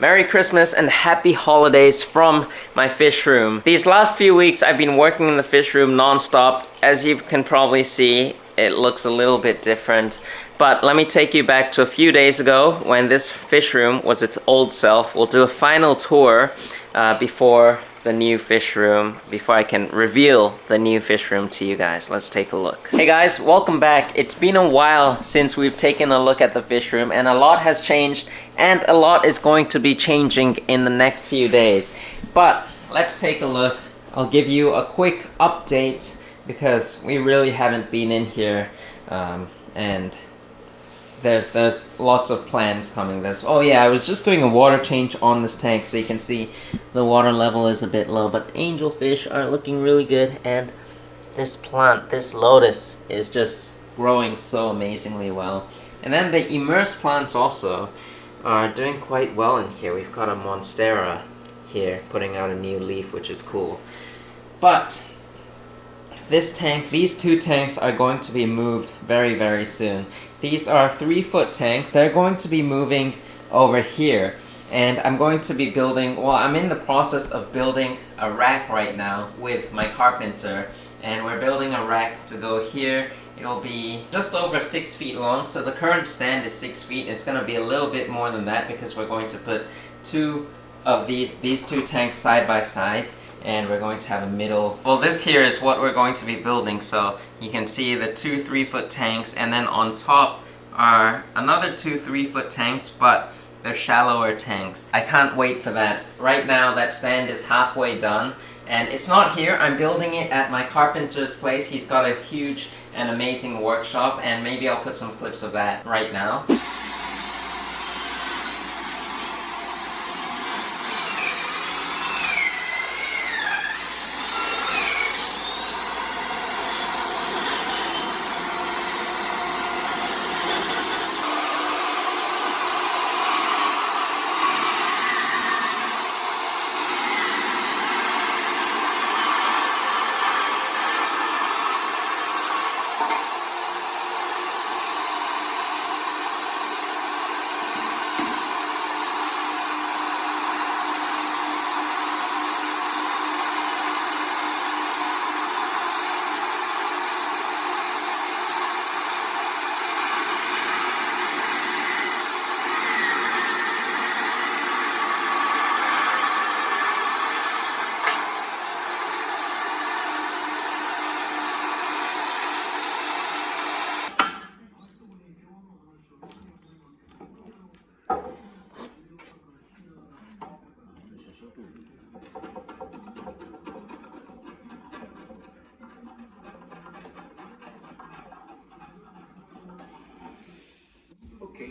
Merry Christmas and happy holidays from my fish room. These last few weeks I've been working in the fish room non-stop. As you can probably see, it looks a little bit different. But let me take you back to a few days ago when this fish room was its old self. We'll do a final tour before the new fish room, before I can reveal the new fish room to you guys. Let's take a look. Hey guys, welcome back. It's been a while since we've taken a look at the fish room, and a lot has changed and a lot is going to be changing in the next few days. But let's take a look. I'll give you a quick update because we really haven't been in here, and there's lots of plans coming. Oh yeah, I was just doing a water change on this tank, so you can see the water level is a bit low, but the angelfish are looking really good, and this plant, this lotus, is just growing so amazingly well. And then the immersed plants also are doing quite well in here. We've got a monstera here putting out a new leaf, which is cool. But this tank, these two tanks are going to be moved very, very soon. These are 3-foot tanks. They're going to be moving over here, and I'm going to be building, well, I'm in the process of building a rack right now with my carpenter, and we're building a rack to go here. It'll be just over 6 feet long, so the current stand is 6 feet. It's going to be a little bit more than that because we're going to put two of these two tanks side by side, and we're going to have a middle. Well, this here is what we're going to be building, so you can see the two 3-foot tanks, and then on top are another two 3-foot tanks, but they're shallower tanks. I can't wait for that. Right now that stand is halfway done, and it's not here. I'm building it at my carpenter's place. He's got a huge and amazing workshop, and maybe I'll put some clips of that right now. Okay.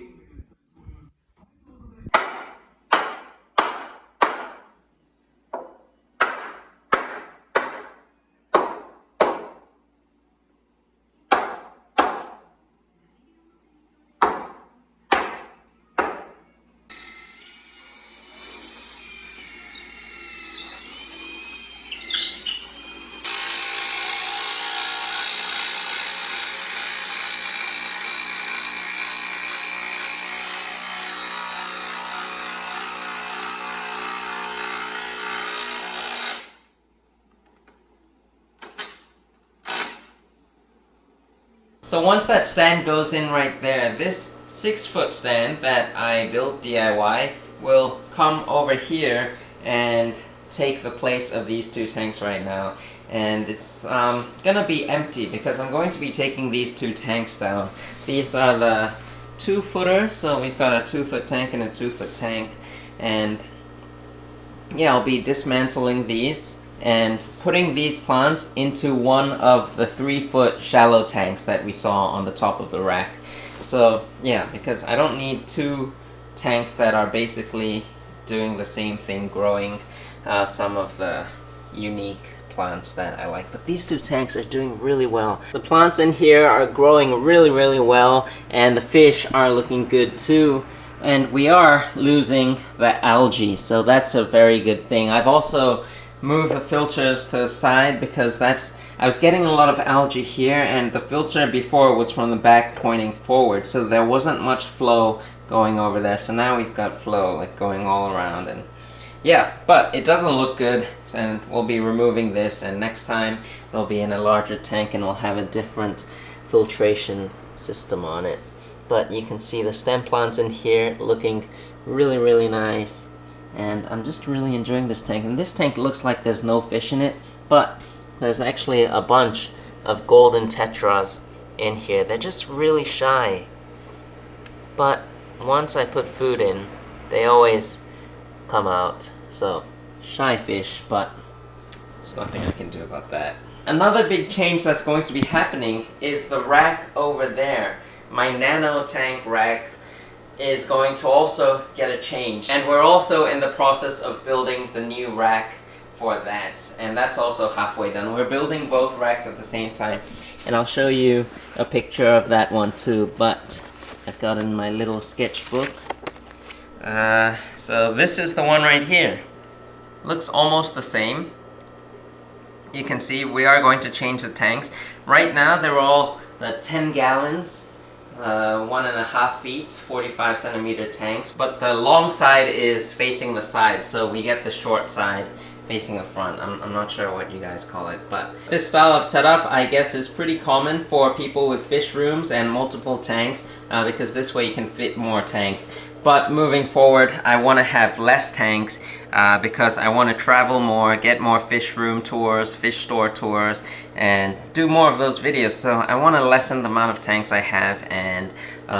So once that stand goes in right there, this 6-foot stand that I built DIY will come over here and take the place of these two tanks right now. And it's gonna be empty because I'm going to be taking these two tanks down. These are the 2-footers, so we've got a 2-foot tank and a 2-foot tank. And yeah, I'll be dismantling these and putting these plants into one of the 3-foot shallow tanks that we saw on the top of the rack. So yeah, because I don't need two tanks that are basically doing the same thing, growing some of the unique plants that I like. But these two tanks are doing really well. The plants in here are growing really, really well, and the fish are looking good too. And we are losing the algae, so that's a very good thing. I've also moved the filters to the side because I was getting a lot of algae here, and the filter before was from the back pointing forward, so there wasn't much flow going over there. So now we've got flow like going all around, and yeah, but it doesn't look good, and we'll be removing this, and next time they'll be in a larger tank and we'll have a different filtration system on it. But you can see the stem plants in here looking really nice, and I'm just really enjoying this tank. And this tank looks like there's no fish in it, but there's actually a bunch of golden tetras in here. They're just really shy, but once I put food in, they always come out. So shy fish, but there's nothing I can do about that. Another big change that's going to be happening is the rack over there. My Nano tank rack is going to also get a change, and we're also in the process of building the new rack for that, and that's also halfway done. We're building both racks at the same time, and I'll show you a picture of that one too, but I've got in my little sketchbook. So this is the one right here. Looks almost the same. You can see we are going to change the tanks. Right now they're all 10 gallons, 1.5 feet, 45 centimeter tanks, but the long side is facing the side, so we get the short side facing the front. I'm not sure what you guys call it, but this style of setup I guess is pretty common for people with fish rooms and multiple tanks, because this way you can fit more tanks. But moving forward, I want to have less tanks because I want to travel more, get more fish room tours, fish store tours, and do more of those videos. So I want to lessen the amount of tanks I have and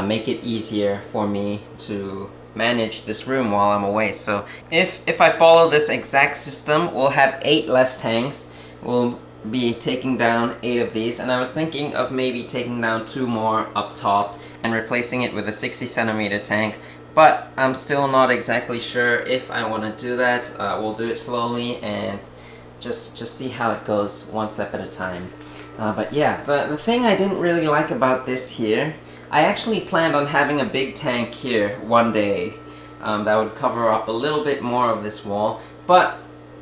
make it easier for me to manage this room while I'm away. So if I follow this exact system, we'll have 8 less tanks. We'll be taking down 8 of these, and I was thinking of maybe taking down 2 more up top and replacing it with a 60 centimeter tank. But I'm still not exactly sure if I want to do that. We'll do it slowly and just see how it goes, one step at a time. But yeah, the thing I didn't really like about this here, I actually planned on having a big tank here one day that would cover up a little bit more of this wall. But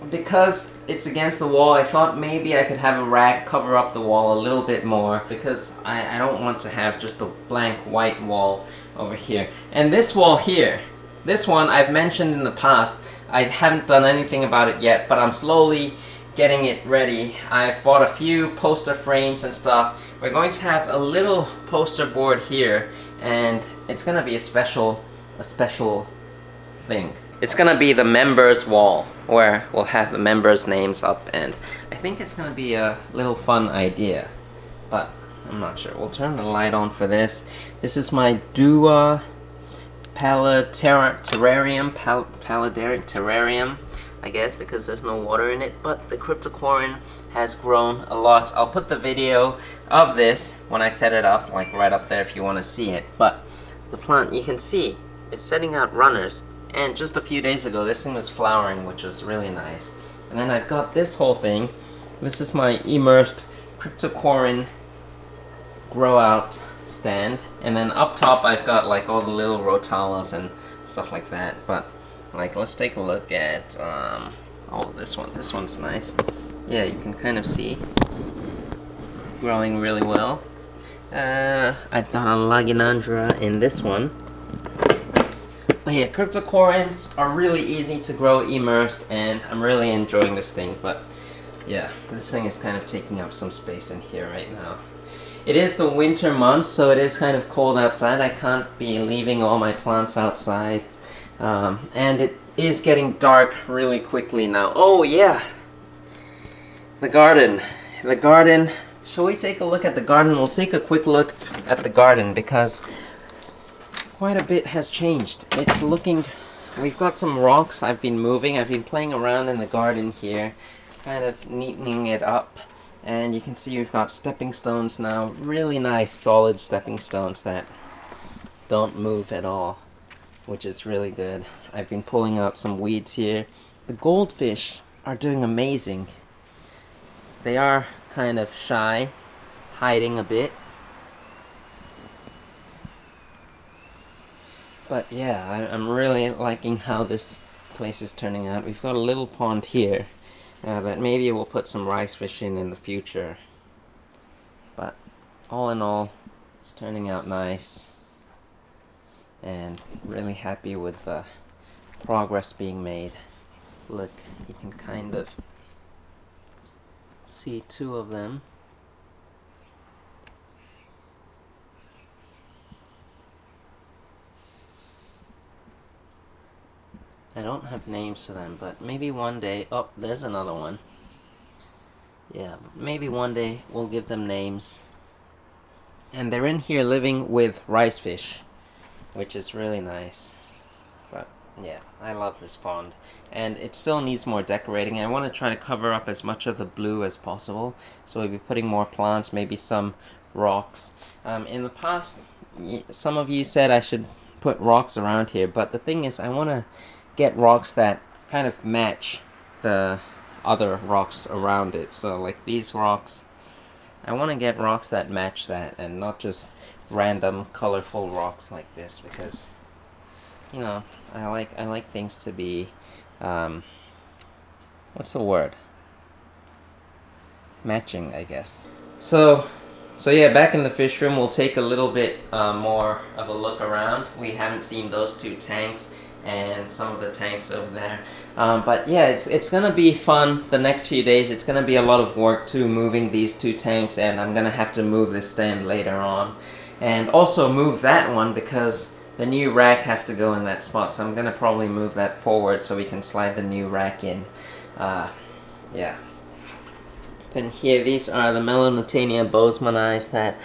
because it's against the wall, I thought maybe I could have a rack cover up the wall a little bit more, because I don't want to have just a blank white wall over here. And this wall here, this one I've mentioned in the past, I haven't done anything about it yet, but I'm slowly getting it ready. I've bought a few poster frames and stuff. We're going to have a little poster board here, and it's gonna be a special thing. It's gonna be the members wall, where we'll have the members' names up, and I think it's gonna be a little fun idea, but I'm not sure. We'll turn the light on for this. This is my 𝗲𝗾𝗀𝘀𝗀𝘀 terrarium, I guess, because there's no water in it, but the 𝗲𝗾𝘀𝗀𝘀 has grown a lot. I'll put the video of this when I set it up, like right up there if you want to see it. But the plant, you can see, it's setting out runners, and just a few days ago this thing was flowering, which was really nice. And then I've got this whole thing. This is my Immersed 𝗲𝗾𝘀𝗀𝘀 grow out stand, and then up top I've got like all the little rotalas and stuff like that. But like, let's take a look at oh, this one's nice. Yeah, you can kind of see growing really well. I've got a Laginandra in this one. But yeah, 𝗲𝗾𝘀𝗀𝘀𝗀s are really easy to grow immersed, and I'm really enjoying this thing. But yeah, this thing is kind of taking up some space in here right now. It is the winter months, so it is kind of cold outside. I can't be leaving all my plants outside. And it is getting dark really quickly now. Oh yeah! The garden. Shall we take a look at the garden? We'll take a quick look at the garden, because quite a bit has changed. It's looking... We've got some rocks I've been moving. I've been playing around in the garden here, kind of neatening it up. And you can see we've got stepping stones now. Really nice, solid stepping stones that don't move at all, which is really good. I've been pulling out some weeds here. The goldfish are doing amazing. They are kind of shy, hiding a bit. But yeah, I'm really liking how this place is turning out. We've got a little pond here that maybe we'll put some rice fish in the future. But all in all, it's turning out nice. and really happy with the progress being made. Look, you can kind of see two of them. I don't have names to them, but maybe one day... Oh, there's another one. Yeah, maybe one day we'll give them names. And they're in here living with rice fish, which is really nice. But yeah, I love this pond. And it still needs more decorating. I want to try to cover up as much of the blue as possible. So we'll be putting more plants, maybe some rocks. In the past, some of you said I should put rocks around here. But the thing is, I want to get rocks that kind of match the other rocks around it. So like these rocks, I want to get rocks that match that and not just random colorful rocks like this, because you know, I like things to be what's the word? Matching, I guess. So yeah, back in the fish room, we'll take a little bit more of a look around. We haven't seen those two tanks and some of the tanks over there. But yeah, it's gonna be fun the next few days. It's gonna be a lot of work too, moving these two tanks, and I'm gonna have to move this stand later on. And also move that one because the new rack has to go in that spot, so I'm gonna probably move that forward so we can slide the new rack in. Yeah. Then here, these are the 𝗲𝗾𝗀𝗀𝗀𝘀 that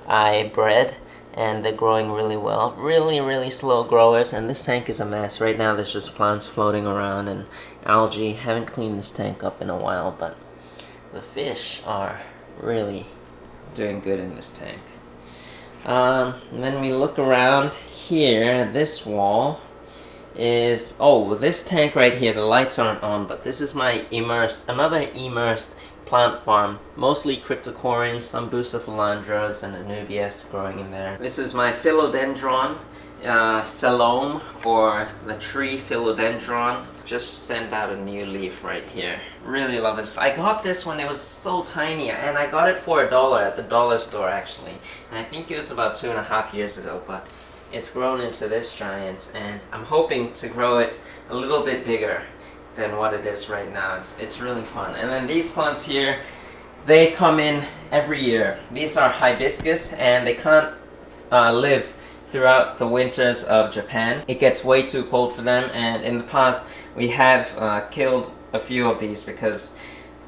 I bred, and they're growing really well. Really slow growers, and this tank is a mess. Right now there's just plants floating around and algae. Haven't cleaned this tank up in a while, but the fish are really doing good in this tank. And then we look around here. This wall is, oh, this tank right here, the lights aren't on, but this is my Immersed, another Immersed plant farm, mostly cryptocorynes, some bucephalandras, and anubias growing in there. This is my philodendron, 𝗯𝘂𝘀𝗀𝘀, or the tree philodendron. Just sent out a new leaf right here. Really love this. I got this when it was so tiny, and I got it for $1 at the dollar store actually. And I think it was about 2.5 years ago, but it's grown into this giant, and I'm hoping to grow it a little bit bigger than what it is right now. It's really fun. And then these plants here, they come in every year. These are hibiscus, and they can't live throughout the winters of Japan. It gets way too cold for them, and in the past we have killed a few of these because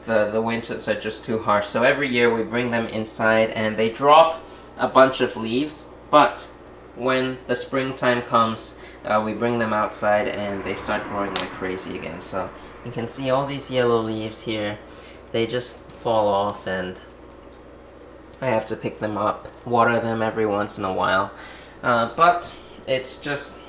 the winters are just too harsh. So every year we bring them inside, and they drop a bunch of leaves, but when the springtime comes, we bring them outside and they start growing like crazy again. So you can see all these yellow leaves here. They just fall off, and I have to pick them up, water them every once in a while. But it's just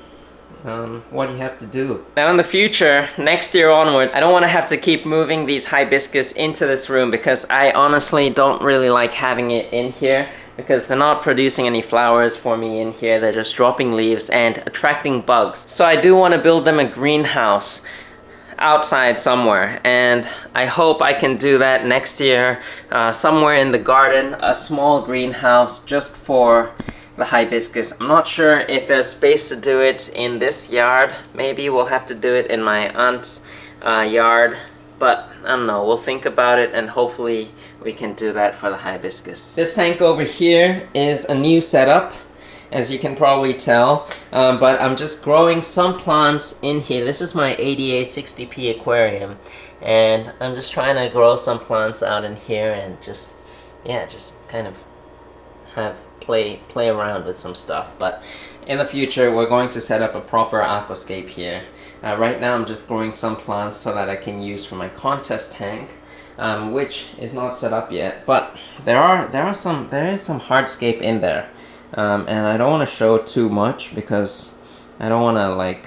what you have to do. Now in the future, next year onwards, I don't want to have to keep moving these hibiscus into this room, because I honestly don't really like having it in here, because they're not producing any flowers for me in here. They're just dropping leaves and attracting bugs. So I do want to build them a greenhouse outside somewhere, and I hope I can do that next year, somewhere in the garden, a small greenhouse just for the hibiscus. I'm not sure if there's space to do it in this yard. Maybe we'll have to do it in my aunt's yard, but I don't know, we'll think about it, and hopefully we can do that for the hibiscus. This tank over here is a new setup, as you can probably tell, but I'm just growing some plants in here. This is my 𝗲𝗾𝗀𝗀𝘀𝗀 aquarium, and I'm just trying to grow some plants out in here and just, yeah, just kind of have play around with some stuff. But in the future we're going to set up a proper aquascape here. Right now I'm just growing some plants so that I can use for my contest tank, which is not set up yet, but there is some hardscape in there, and I don't want to show too much because I don't want to like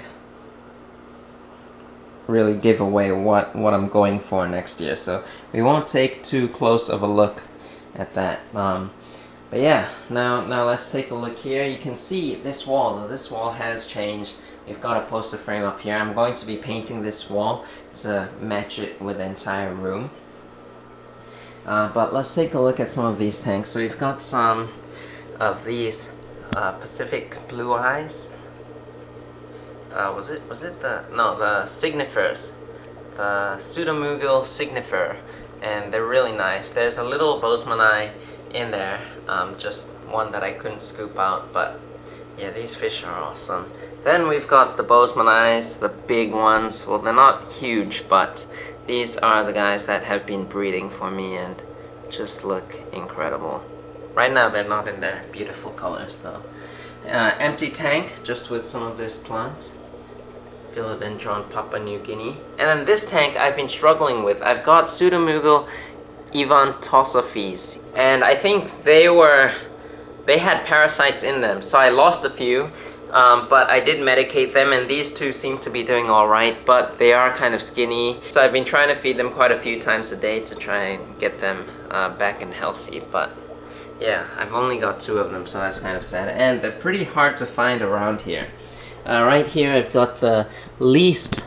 really give away what I'm going for next year, so we won't take too close of a look at that. But yeah, now let's take a look here. You can see this wall. This wall has changed. We've got a poster frame up here. I'm going to be painting this wall to match it with the entire room. But let's take a look at some of these tanks. So we've got some of these Pacific blue eyes. was it the, no, the signifiers, the 𝗲𝗾𝗾𝗀𝗀𝘀, and they're really nice. There's a little 𝗲𝘂𝘀𝘀𝗀 in there, just one that I couldn't scoop out, but yeah, these fish are awesome. Then we've got the 𝗲𝘂𝘀𝘀𝘀𝘀, the big ones. Well, they're not huge, but these are the guys that have been breeding for me and just look incredible. Right now they're not in their beautiful colors though. Empty tank, just with some of this plant. Philodendron Papua New Guinea. And then this tank I've been struggling with. I've got 𝗲𝗾𝗀𝘀𝗀𝘀𝘀, and I think they had parasites in them, so I lost a few, but I did medicate them, and these two seem to be doing alright, but they are kind of skinny, so I've been trying to feed them quite a few times a day to try and get them back and healthy, but yeah, I've only got 2 of them, so that's kind of sad, and they're pretty hard to find around here. Right here I've got the least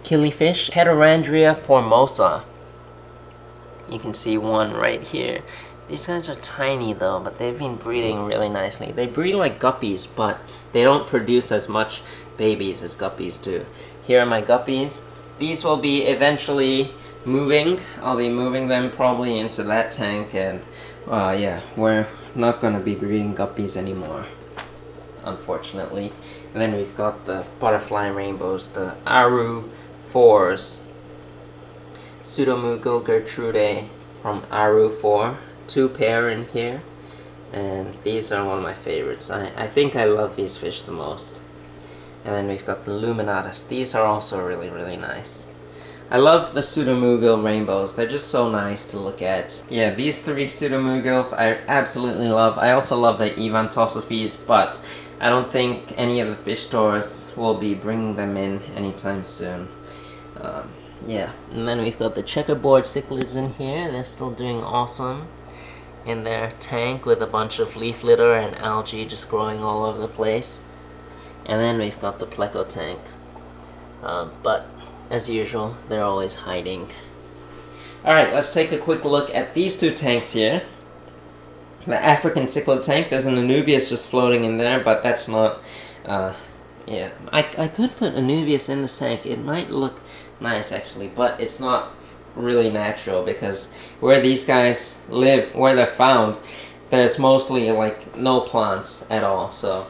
killifish, Heterandria formosa. You can see one right here. These guys are tiny though, but they've been breeding really nicely. They breed like guppies, but they don't produce as much babies as guppies do. Here are my guppies. These will be eventually moving. I'll be moving them probably into that tank, and yeah, we're not gonna be breeding guppies anymore, unfortunately. And then we've got the butterfly rainbows, the Aru4s. 𝗲𝗾𝗾𝗀𝗀𝘀𝗀𝘀 from Aru4. 2 pair in here, and these are one of my favorites. I think I love these fish the most. And then we've got the Luminatus. These are also really, really nice. I love the 𝗲𝗾𝗾𝗀𝗀𝗀𝗀rainbows. They're just so nice to look at. Yeah, these 3 𝗲𝗾𝗾𝗀𝗀𝗀𝗀s I absolutely love. I also love the 𝗲𝘾𝗀𝗀𝘀𝗀𝗀, but I don't think any of the fish stores will be bringing them in anytime soon. Yeah, and then we've got the checkerboard cichlids in here. They're still doing awesome in their tank with a bunch of leaf litter and algae just growing all over the place. And then we've got the pleco tank. But as usual, they're always hiding. Alright, let's take a quick look at these 2 tanks here. The African cichlid tank, there's an Anubias just floating in there, but that's not, yeah. I could put Anubias in this tank. It might look nice actually, but it's not really natural, because where these guys live, where they're found, there's mostly like no plants at all. So,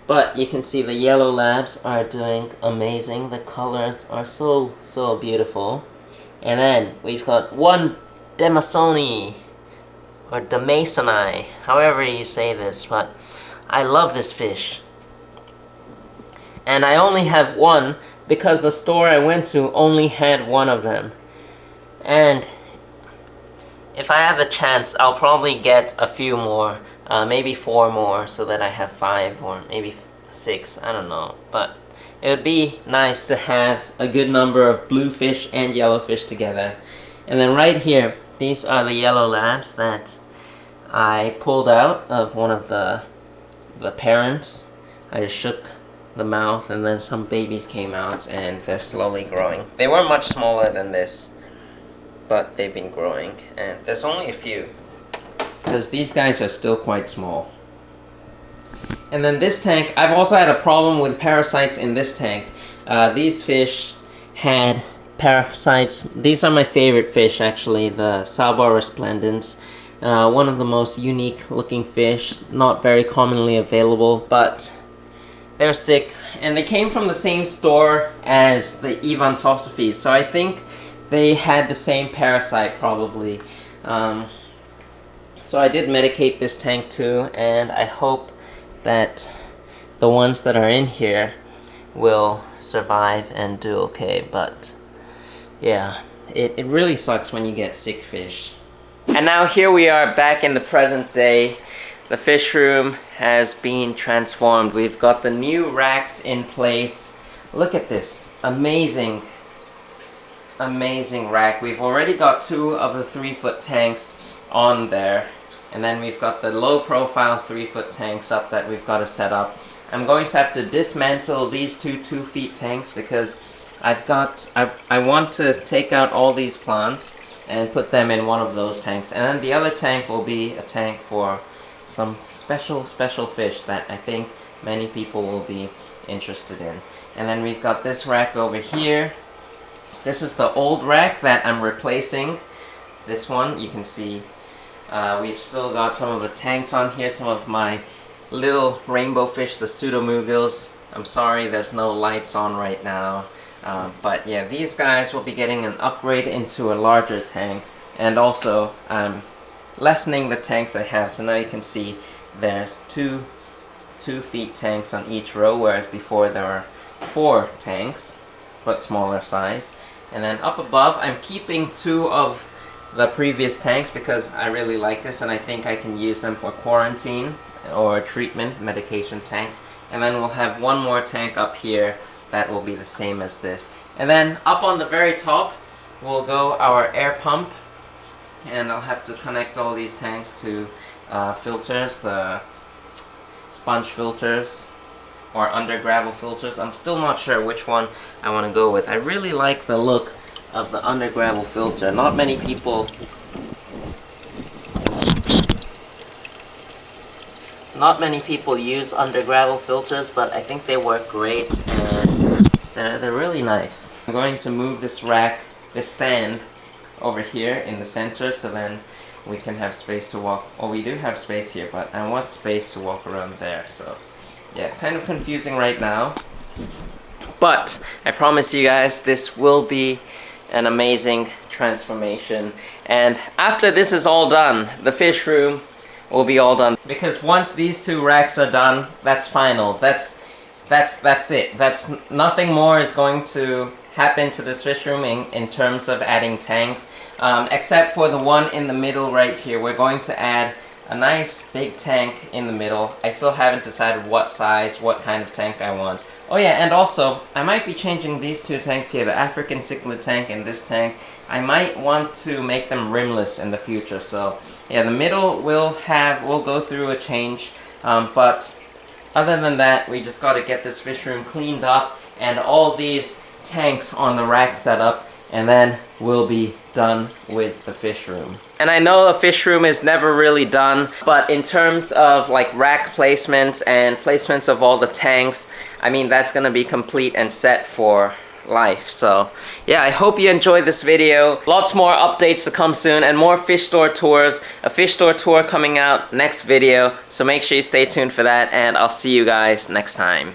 but you can see the yellow labs are doing amazing. The colors are so beautiful. And then we've got one Demasoni, or Demasoni, however you say this, but I love this fish. And I only have one because the store I went to only had one of them. And if I have the chance, I'll probably get a few more, maybe 4 more, so that I have 5 or maybe 6, I don't know. But it would be nice to have a good number of blue fish and yellow fish together. And then right here, these are the yellow labs that I pulled out of one of the parents. I just shook the mouth, and then some babies came out, and they're slowly growing. They were much smaller than this, but they've been growing, and there's only a few because these guys are still quite small. And then this tank, I've also had a problem with parasites in this tank. These fish had parasites. These are my favorite fish actually, the 𝗲𝗂𝘀𝗀𝗀𝘀, resplendens. One of the most unique looking fish, not very commonly available, but they're sick, and they came from the same store as the 𝗲𝗾𝗀𝗀𝗀𝘀, so I think they had the same parasite probably. So I did medicate this tank too, and I hope that the ones that are in here will survive and do okay. But yeah, it really sucks when you get sick fish. And now here we are back in the present day. The fish room has been transformed. We've got the new racks in place. Look at this amazing rack. We've already got 2 of the 3-foot tanks on there, and then we've got the low profile 3-foot tanks up that we've got to set up. I'm going to have to dismantle these 2 2-feet tanks because I want to take out all these plants and put them in one of those tanks, and then the other tank will be a tank for some special fish that I think many people will be interested in. And then we've got this rack over here. This is the old rack that I'm replacing. This one, you can see we've still got some of the tanks on here, some of my little rainbow fish, the pseudomugils. I'm sorry there's no lights on right now. But yeah, these guys will be getting an upgrade into a larger tank. And also, I'm lessening the tanks I have. So now you can see there's two feet tanks on each row, whereas before there were 4 tanks, but smaller size. And then up above, I'm keeping 2 of the previous tanks because I really like this and I think I can use them for quarantine or treatment, medication tanks. And then we'll have 1 more tank up here that will be the same as this. And then up on the very top will go our air pump, and I'll have to connect all these tanks to filters, the sponge filters or under gravel filters. I'm still not sure which one I want to go with. I really like the look of the under gravel filter. Not many people use under gravel filters, but I think they work great and they're really nice. I'm going to move this rack, this stand over here in the center, so then we can have space to walk. Well, we do have space here, but I want space to walk around there. So yeah, kind of confusing right now, but I promise you guys this will be an amazing transformation. And after this is all done, the fish room will be all done, because once these 2 racks are done, that's final. That's it. That's nothing more is going to happen to this fish room in terms of adding tanks, except for the one in the middle right here. We're going to add a nice big tank in the middle. I still haven't decided what size, what kind of tank I want. Oh yeah, and also I might be changing these 2 tanks here, the African cichlid tank and this tank. I might want to make them rimless in the future. So yeah, the middle will go through a change, but other than that, we just got to get this fish room cleaned up and all these tanks on the rack set up, and then we'll be done with the fish room. And I know a fish room is never really done, but in terms of like rack placements and placements of all the tanks, I mean, that's gonna be complete and set for life. So yeah, I hope you enjoyed this video. Lots more updates to come soon and more fish store tours. A fish store tour coming out next video, so make sure you stay tuned for that, and I'll see you guys next time.